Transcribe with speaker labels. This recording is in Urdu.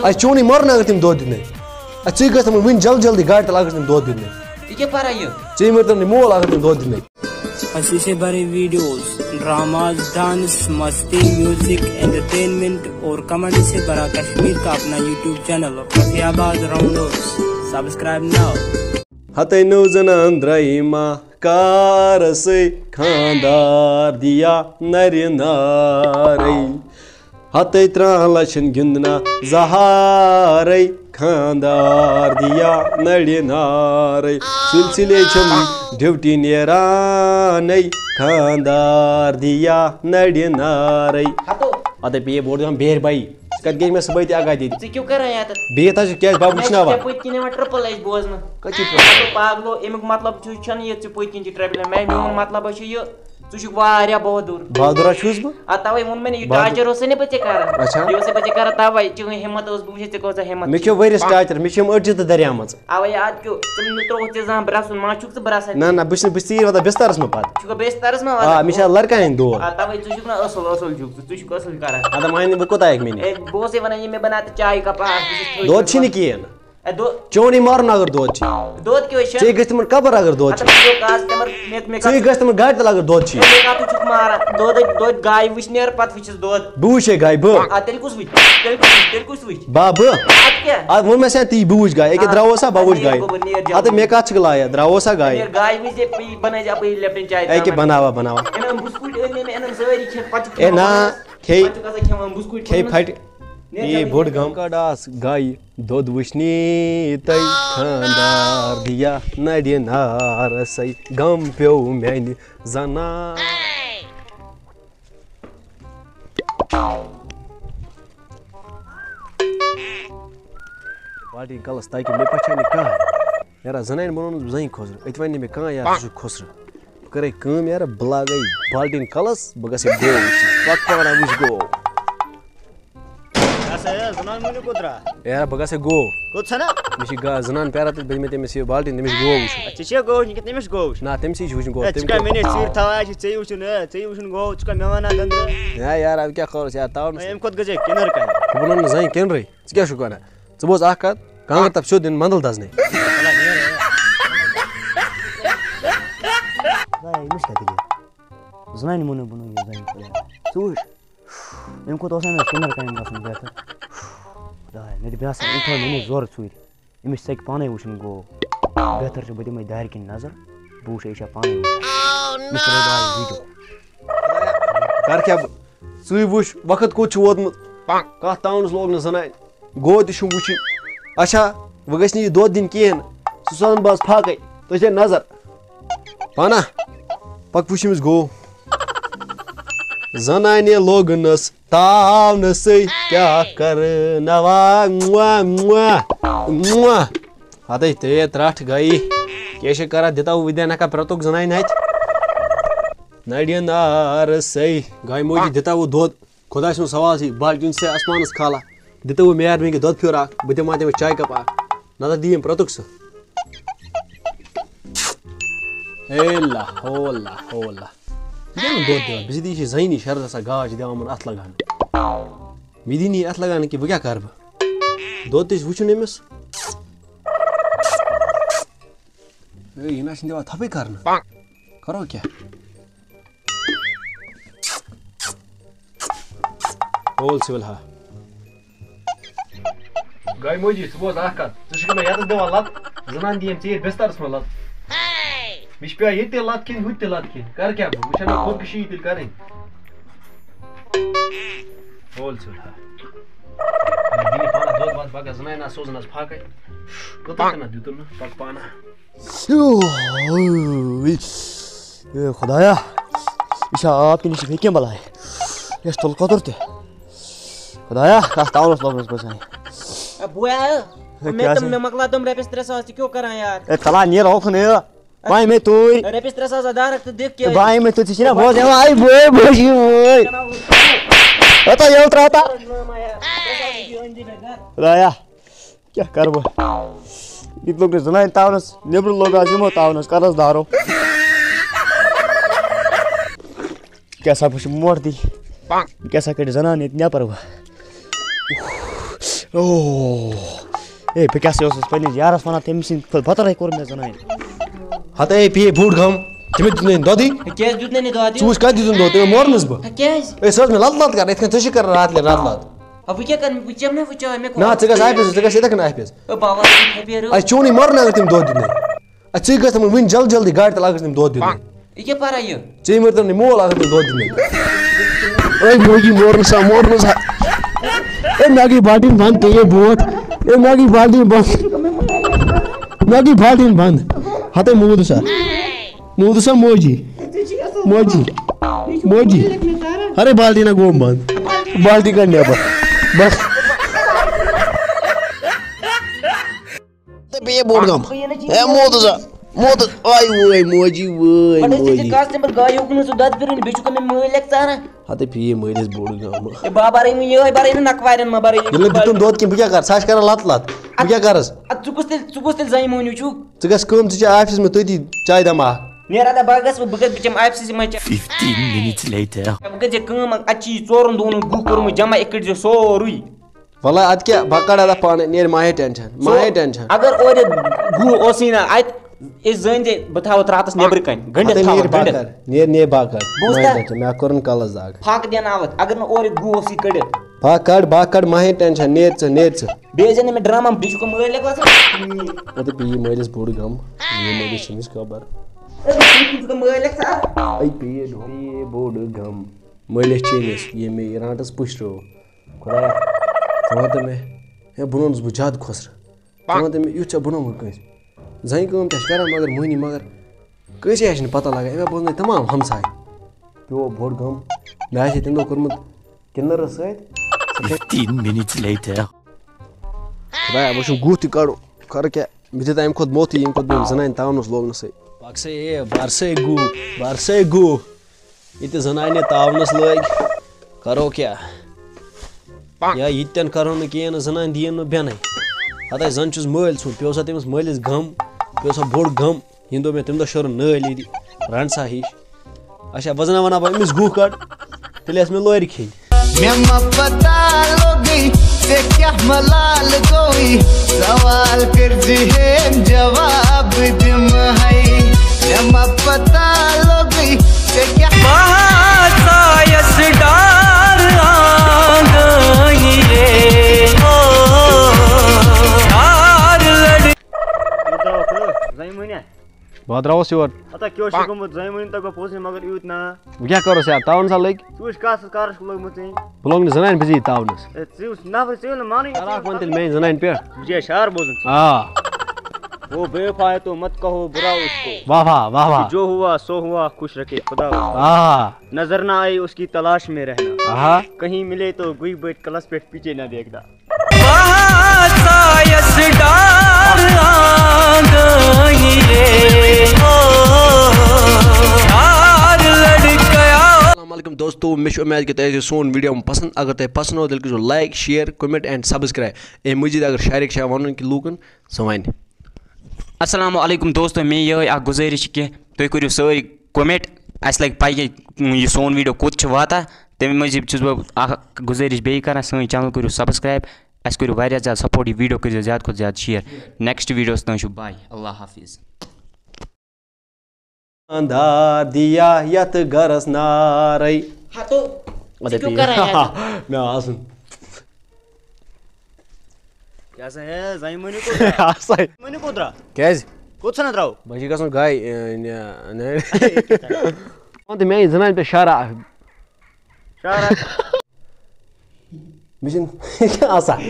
Speaker 1: اس چونی مرنا اگر تم دود دنے ژے گژھ تمن ون جلد جلدی گاڑی تل اگر تم دود دنے
Speaker 2: یہ کیا پارا یہ
Speaker 1: ژے مر تم مول اگر تم دود دنے
Speaker 3: ہنسی سے بھرے ویڈیوز ڈراماز ڈانس مستی میوزک انٹرٹینمنٹ اور کامیڈی سے بھرا کشمیر کا اپنا یوٹیوب چینل فتح آباد راؤنڈرز سبسکرائب ناؤ
Speaker 1: ہتے نو زنان درائیما کار سے خاندار دیا نر نارے ہتے ترہ لچھن گندنا زہارے خاندار دیا نڑ نارے سلسلے چھم ڈیوٹی نیرانے خاندار دیا نڑ نارے ادے پی بوڑ ہم بیر بھائی کت گئی میں صبح تہ آگاہ دید
Speaker 2: ژٕ کیوں کران یاد
Speaker 1: بیت حظ کیا باب وچھناوا
Speaker 2: پٔتۍ کِنۍ یِوان ٹرپل ایچ بوزنہٕ
Speaker 1: کتی
Speaker 2: پاگلو امیُک مطلب چھُنہٕ یہِ ژٕ پٔتۍ کِنۍ چھِ ٹرپل میون مطلب چھُ یہِ ژٕ چھُکھ واریاہ بہادُر
Speaker 1: بہادر چھُس بہٕ
Speaker 2: ادٕ تَوَے ووٚن مےٚ یہِ ٹارچر اوسے نہٕ بہٕ ژےٚ کران یہِ اوسے بہٕ ژےٚ کران تَوَے چٲنۍ ہمت ٲس بہٕ وٕچھے ژےٚ کۭژاہ ہمت
Speaker 1: مےٚ چھُ ؤرِس ٹاچر مےٚ چھِ یِم أڑجہِ تہٕ دریامٕژ
Speaker 2: اَوَے اَدٕ کیٛاہ ژٕ ترٛووُتھ ژےٚ زانٛہہ برٛسُن ما چھُکھ ژٕ برٛسان
Speaker 1: نہ بہٕ چھُس ژیٖرۍ واتان بسترس منٛز پتہٕ
Speaker 2: چھُکھا بسترس منٛز
Speaker 1: آ مےٚ چھِ لڑکہٕ ہٕنٛدۍ دود
Speaker 2: تَوَے ژٕ چھُکھ نا اصٕل چھُکھ ژٕ چھُکھ اصٕل کران
Speaker 1: ادا مانہِ بہٕ کوتاہ ہیٚکہِ مےٚ
Speaker 2: ہے بہٕ اوسے ونان یہِ مےٚ بناو تہٕ چایہِ کپ اکھ
Speaker 1: دود چھِ نہٕ کِہیٖنۍ
Speaker 2: دۄد
Speaker 1: چونی مارُن اگر دود چھِ
Speaker 2: دۄد کیٛاہ چھِ
Speaker 1: ژے گژھِ تِمن قبر اگر دود چھِ ژے گژھِ تِمن گاڑِ تل اگر دود چھِ
Speaker 2: کتھ چھُکھ ماران دۄد گایہِ وٕچھ نیرٕ پتہٕ وٕچھِس دۄد
Speaker 1: بہٕ وٕچھے گاے بہٕ
Speaker 2: تیٚلہِ کُس وٕچھ تیٚلہِ کُس وٕچھ
Speaker 1: با بہٕ
Speaker 2: ادٕ کیٛاہ
Speaker 1: ادٕ ووٚن مےٚ سا تی بہٕ وٕچھ گاے أکیاہ درٛاووسا بہٕ وٕچھ گاے ادٕ مےٚ کتھ چھِ لایق درٛاووسا گاے
Speaker 2: گایہِ وٕچھ بنٲیزِ اپٲری لیپٹن چاے
Speaker 1: أکیاہ بناوا بناوا
Speaker 2: أنِم بِسکوٗٹ أنۍ مےٚ أنِم سٲری کھٮ۪ن پتہٕ چھُکھ
Speaker 1: اے نہ کھیٚیہِ
Speaker 2: کھٮ۪وان بِسکوٗٹ
Speaker 1: کھیٚیہِ پھٹہِ یے بوٚڑ غم کڑاس گایہِ دۄد وٕچھنی تَے خاندار دِیا نرِ نارسٕے غم پیوٚو میانہِ زنان بالٹیٖن کلس تاکہِ مےٚ پہچانہِ کانٛہہ یارا زنانہِ بنوونس بہٕ زٔنۍ کھوژرٕ أتۍ وَنہِ نہٕ مےٚ کانٛہہ یار ژٕ چھُکھ کھوژرٕ بہٕ کَرے کٲم یارا بہٕ لاگے بالٹیٖن کلس بہٕ گژھے گو وٕچھِنۍ پتہٕ وَنان وٕچھ گو یارا بہٕ گژھے گو مےٚ چھِ زنان پیاران تہٕ بیٚیہِ مےٚ تٔمِس یہِ بالٹیٖن تٔمِس گو وٕچھُن نہ تٔمسٕے چھُ وٕچھُن گو ہے یارا کیٛاہ کَرُس یار تاونس بہٕ وَنو نہٕ زَنہِ کِنرٕے ژٕ کیٛاہ چھُکھ وَنان ژٕ بوز اکھ کتھ کانٛگٕر تَپھ سیوٚد دِنۍ مندل دزنَے
Speaker 3: زنانہِ مونُے بنوو یہِ زَنہِ ژٕ وٕچھ اَمہِ کھۄتہٕ اوس نہ مےٚ کِنر کامہِ گژھُن بہتر خۄدایا مےٚ دوٚپ مےٚ تھٲو مےٚ نِش زورٕ ژوٗرِ أمِس ژَکہِ پانے وٕچھُن گوٚو بہتر چھُ بہٕ دِمے دارِ کِنۍ نظر بہٕ وٕچھے یہِ چھا پانے وٕچھان مےٚ ترٛٲے دارِ ویٖڈیو
Speaker 1: کر کیٛاہ بہٕ ژٕے وٕچھ وقت کوٚت چھُ ووتمُت کتھ تاونس لوگ نہٕ زنانہِ گو تہِ چھُم وٕچھِنۍ اچھا وۄنۍ گژھِ نہٕ یہِ دۄد دِنۍ کِہیٖنۍ سُہ سوزن بہٕ آز فاقے تُہۍ دِ نظر پانا پک وٕچھ أمِس گو زنانہِ لوگنس تاونسٕے کیٛاہ کرناوا ہتے ترٛےٚ ترٛٹھ گٔیہِ کیٛاہ چھِ کران دِتو ودیانکا پرٛتُک زنانہِ اتھِ نڑِ نارسٕے گایہِ موجی دِتاوُ دۄد خۄداے سُنٛد سوال چھِ بالٹیٖن چھِ آسمانس کھالان دِتوُ مہربٲنی دۄد پھیوٚر اکھ بہٕ دِمہٕ ہا تٔمِس چاے کپ اکھ نتہٕ دِیِم پرٛتُک سُہ ہے لا ہولا ہولا ژٕ کیٛاہ نہٕ دۄد دِوان بِزٲتی چھِ زٔنی شرط آسان گاش دِوان یِمن اتھ لگان مےٚ دِی نہٕ یہِ اتھ لگان نہٕ کینٛہہ بہٕ کیٛاہ کرٕ بہٕ دۄد تہِ چھُ وٕچھُن أمِس ہے یہِ نہ چھُنہٕ دِوان تھپے کرنہٕ کرو کیٛاہ ہول سِول ہا گاے موجی ژٕ بوز اکھ کتھ ژٕ چھُکھ مےٚ ییٚتس دِوان لت زنان دِیِم ژیٖرۍ بسترس منٛز لت مےٚ چھِ پیوان ییٚتہِ تہِ لت کھیٚنۍ ہُتہِ تہِ لت کھیٚنۍ کر کیٛاہ بہٕ وٕچھن مےٚ خودکشی تیٚلہِ کرٕنۍ ہول سِول ہا دِیہِ پانس دۄد وۄد پگاہ زنانہِ آسہٕ سوزن آز فاقے کوٗتاہ تہِ نہ دیُتُن نہٕ پک پانا
Speaker 3: خۄدایا یہِ چھا آب کِنہٕ یہِ چھِ بیٚیہِ کیٚنٛہہ بلاے یہِ چھِ تُلہٕ کۄتُر تہِ خۄدایا کتھ تاونس لوگنس بہٕ زَنہِ
Speaker 2: مےٚ مۄکلاو تِم رۄپیس 300 ژٕ کیٛاہ کران یار
Speaker 3: اے تھلا نیٖر ہوکھُن بھائی میں توئی
Speaker 2: رۄپیس 300 دارک تہٕ دِکھ کیٛاہ
Speaker 3: بھائی میں تو ژٕ چھِنا بوز آی بٲے بٲشی بٲے اتا یوٚت ترٛاوتا خۄدایا کیٛاہ کرٕ بہٕ ییٚتہِ لوگ نہٕ زنانہِ تاونس نیٚبرٕ لوگ آز یِمو تاونس کرس دارو کیٛاہ سا بہٕ چھُس موٹہٕ دی کیٛاہ سا کٔڑِ زنان ییٚتہِ نٮ۪بر وۄنۍ اوه اے بہٕ کیٛاہ سا اوسُس پنٛنِس یارَس وَنان تٔمۍ سٕنٛدِ بَتَرے کوٚر مےٚ زَنانہِ
Speaker 1: ہتے پیے بوٚڑ غم تٔمۍ دیُت نہٕ دۄدٕے
Speaker 2: کیٛازِ دیُت نہٕ دۄد
Speaker 1: ژٕ وٕچھ کَتہِ دیُتُن دۄد تٔمۍ مورنَس بہٕ
Speaker 2: کیٛازِ
Speaker 1: اے سۄ ٲس مےٚ لَت کَران یِتھ کٔنۍ ژٕ چھِ کران راتلہِ رات لَت
Speaker 2: بہٕ کیٛاہ کَرٕ بہٕ چٮ۪مہٕ نا وۄنۍ چاے مےٚ
Speaker 1: نہ ژٕ گژھ آفِس ژٕ گژھ یِتھَے کٔنۍ آفِس
Speaker 2: بابا
Speaker 1: اَسہِ چونٕے مَرنہٕ اگر تٔمۍ دۄد دیُتنَے اَدٕ ژٕے گژھِ تِمن وٕنۍ جلدی جلدی گاڑِ تل اگر تٔمۍ دۄد دیُتنَے
Speaker 2: یہِ کیٛاہ پَران یہِ
Speaker 1: ژےٚ مٔرۍتن نہٕ مول اگر تٔمۍ دۄد دیُتنَے اے موجی مورنہٕ سا اے مےٚ گٔے بالٹیٖن بنٛد تے برونٛٹھ اے مےٚ گٔے بالٹیٖن بنٛد ہتے موٗدٕ سا موجی ارے بالٹیٖنا گوٚو بنٛد بالٹی کڑ نٮ۪بر بس بیٚیہِ بوٚڑ غم اے موٗدٕ آے وٲے موجی
Speaker 2: گاڑِ ہوکُن ژٕ دۄد پھِرٕنۍ بیٚیہِ چھُکھ مےٚ مٲلۍ ژاران
Speaker 1: ہتے پیٚیہِ مٲلِس بوٚڑ غم
Speaker 2: بابا رٔنۍ وۄنۍ یِہوے بَرٲے نہٕ نَکھوارٮ۪ن ما بَرٲے
Speaker 1: ییٚلہِ نہٕ دیُتُن دۄد کیٚنٛہہ بہٕ کیٛاہ کَرٕ سۄ آسہِ کران لَت بہٕ کیٛاہ کَرس
Speaker 2: ژٕ کُس تیٚلہِ زَنہِ مٔہنیوٗ چھُکھ
Speaker 1: ژٕ گژھ کٲم ژٕ چھِ آفِسَس منٛز تٔتی چاے دَما اکھ
Speaker 2: نیرا دا بہٕ گژھٕ بہٕ چٮ۪مہٕ آفسَسٕے منٛز بہٕ کٔرۍ زِ کٲم اَتہِ چھِ یہِ 4 دۄہن ہُنٛد گُہہ کوٚرمُت جمع یہِ کٔڑۍ زِ سورُے
Speaker 1: وَلہٕ اَدٕ کیٛاہ بہٕ کَڑٕ اَتھ پانَے نیرِ ماہے ٹٮ۪نشَن
Speaker 2: اگر اورٕ گُہہ اوسُے نہ اَتہِ أسۍ زٲنۍ تہِ بہٕ تھاوَو راتَس نیٚبرٕ کَنۍ گٔنڈِتھ
Speaker 1: نیرِ باقٕے مےٚ کوٚرُن کَلَس دَگ
Speaker 2: پھاکہٕ دیٛاوناوَتھ اگر نہٕ اورٕ گُہہ اوسُے کٔڑِتھ
Speaker 1: بہٕ کَڑٕ ماہے ٹٮ۪نشَن نیرِ ژٕ
Speaker 2: بیٚیہِ ٲسۍ نہٕ مےٚ ڈرٛاما بیٚیہِ چھُکھ مٲلۍ وَسان
Speaker 1: پَتہٕ پیٚیہِ مٲلِس بوٚڑ غم مٲلِس چھِنہٕ خبر
Speaker 2: مٲلۍ
Speaker 1: پیٚیہِ بوٚڑ غم مٲلِس چٲنِس ییٚمۍ مےٚ رانٛٹَس پُشرو خۄدایا ژٕ وَنتہٕ مےٚ ہے بنوونَس بہٕ زیادٕ کھۄسرٕ ژٕ وَنتہٕ مےٚ یُتھ ژےٚ بنوومُت کٲنٛسہِ زَنہِ کٲم تہِ چھِ کران مگر مٔہنی مگر کٲنٛسے آسہِ نہٕ پتہ لگان أمۍ بوزنٲے تمام ہمساے پیوٚو بوٚڑ غم مےٚ آسہِ تَمہِ دۄہ کوٚرمُت کِنٛدرَس سۭتۍ خۄدایا وۄنۍ چھُم گُہہ تہِ کَڑُن خبر کیٛاہ مےٚ دِتۍ اَمہِ کھۄتہٕ موتھٕے ییٚمہِ کھۄتہٕ بہٕ زنانہِ تاونَس لوگنَسٕے بَرسَے گُہہ ییٚتہِ زنانہِ تاونَس لٲگۍ کَرو کیٛاہ یا یہِ تہِ کَرو نہٕ کِہیٖنۍ نہٕ زنانہِ دِیِن نہٕ بیٚنَے ہَتَے زَن چھُس مٲلۍ ژھُن پیوٚو سا تٔمِس مٲلِس غم پیوٚو سا بوٚڑ غم ییٚمہِ دۄہ مےٚ تَمہِ دۄہ شوٚرُن نٲلۍ ییٚتہِ رَنٛڈٕ سا ہِش اچھا بہٕ زَنہٕ وَنان بہٕ أمِس گُہہ کَڑ تیٚلہِ آسہِ مےٚ لورِ کھیٚنۍ بہٕ درٛاوُس یور
Speaker 3: ہتا کیٛاہ چھُ گوٚمُت زَنہِ مٔہنیوٗ تۄہہِ گوٚو پوٚزُے مگر یوٗت نا
Speaker 1: بہٕ کیٛاہ کَروس یار تاوَن سا لٔگۍ
Speaker 3: ژٕ وٕچھ کَس کارَس چھُکھ لوگمُت ژےٚ
Speaker 1: بہٕ لوگ نہٕ زنانہِ بِزی تاونَس
Speaker 3: ژٕ وٕچھ نفر ژٕ نہٕ مانٕے
Speaker 1: اکھ وَن تیٚلہِ میٛانہِ زنانہِ پٮ۪ٹھ
Speaker 3: بہٕ چھُس شعر بوزُن
Speaker 1: آ
Speaker 3: وہ بے وفا ہے تو مت کہو برا اس کو
Speaker 1: واہ واہ
Speaker 3: جو ہوا سو ہوا خوش رکھے خدا
Speaker 1: آ
Speaker 3: نظر نہ آئی اس کی تلاش میں رہنا
Speaker 1: آہا
Speaker 3: کہیں ملے تو گئی بیٹھ کلس پیٹ پیچھے نہ دیکھنا
Speaker 1: السلام علیکم دوستو مےٚ چھُ اُمید کہِ تۄہہِ آسیو سون ویٖڈیو پَسنٛد اگر تۄہہِ پَسنٛد آو تیٚلہِ کٔرۍزیو like share comment and subscribe اَمہِ مٔزیٖد اگر شارِک چھا وَنُن کہِ لوٗکَن سُہ وَنہِ
Speaker 2: السلام علیکم دوستو مےٚ یِہوٚے اَکھ گُزٲرِش کہِ تُہۍ کٔرِو سٲری کوٚمٮ۪نٛٹ اَسہِ لَگہِ پَے یہِ سون ویٖڈیو کوٚت چھُ واتان تَمہِ موٗجوٗب چھُس بہٕ اَکھ گُزٲرِش بیٚیہِ کَران سٲنۍ چَنَل کٔرِو سبسکرایب اَسہِ کٔرِو واریاہ زیادٕ سپوٹ یہِ ویٖڈیو کٔرۍزیو زیادٕ کھۄتہٕ زیادٕ شِیَر نٮ۪کسٹ ویٖڈیوَس تام چھُ باے اللہ حافِظ
Speaker 1: اندھار دِیا یَتھ گَرَس نارَے مےٚ آسُن
Speaker 3: کیٛاہ سا ہے زَنہِ مٔہنیوٗ مٔہنیوٗ کوٚت درٛاو
Speaker 1: کیٛازِ
Speaker 3: کوٚت ژھٕنان درٛاو
Speaker 1: وۄنۍ چھِ گژھُن گاے وَن تہٕ میٛانہِ زنانہِ پٮ۪ٹھ شارا
Speaker 3: شعر
Speaker 1: مےٚ چھِنہٕ آسان